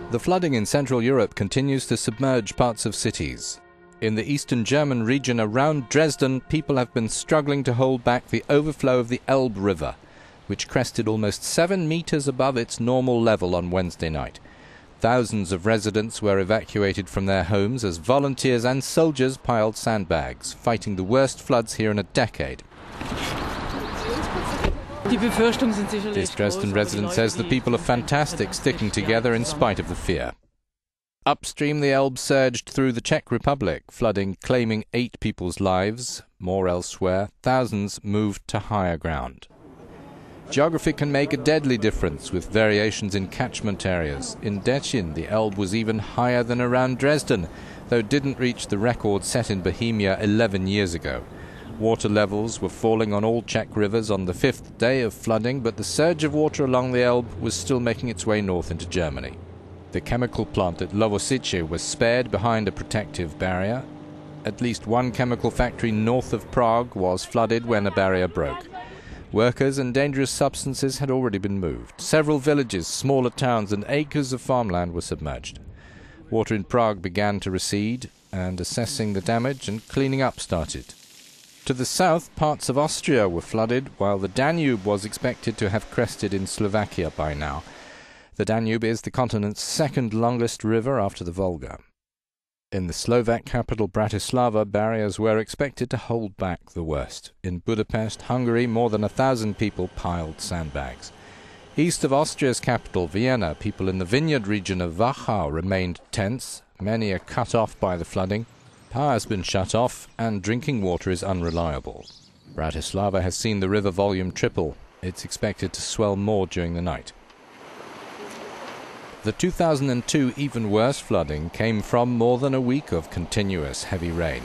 The flooding in Central Europe continues to submerge parts of cities. In the eastern German region around Dresden, people have been struggling to hold back the overflow of the Elbe River, which crested almost 7 meters above its normal level on Wednesday night. Thousands of residents were evacuated from their homes as volunteers and soldiers piled sandbags, fighting the worst floods here in a decade. This Dresden resident says the people are fantastic, sticking together in spite of the fear. Upstream, the Elbe surged through the Czech Republic, flooding, claiming 8 people's lives. More elsewhere, thousands moved to higher ground. Geography can make a deadly difference with variations in catchment areas. In Dresden, the Elbe was even higher than around Dresden, though it didn't reach the record set in Bohemia 11 years ago. Water levels were falling on all Czech rivers on the 5th day of flooding, but the surge of water along the Elbe was still making its way north into Germany. The chemical plant at Lovosice was spared behind a protective barrier. At least one chemical factory north of Prague was flooded when a barrier broke. Workers and dangerous substances had already been moved. Several villages, smaller towns, and acres of farmland were submerged. Water in Prague began to recede, and assessing the damage and cleaning up started. To the south, parts of Austria were flooded, while the Danube was expected to have crested in Slovakia by now. The Danube is the continent's second longest river after the Volga. In the Slovak capital Bratislava, barriers were expected to hold back the worst. In Budapest, Hungary, more than 1,000 people piled sandbags. East of Austria's capital, Vienna, people in the vineyard region of Wachau remained tense. Many are cut off by the flooding. Power has been shut off, and drinking water is unreliable. Bratislava has seen the river volume triple. It's expected to swell more during the night. The 2002 even worse flooding came from more than a week of continuous heavy rain.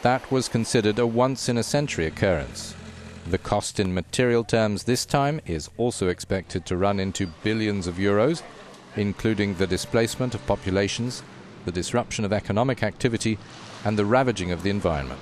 That was considered a once-in-a-century occurrence. The cost in material terms this time is also expected to run into billions of euros, including the displacement of populations, the disruption of economic activity, and the ravaging of the environment.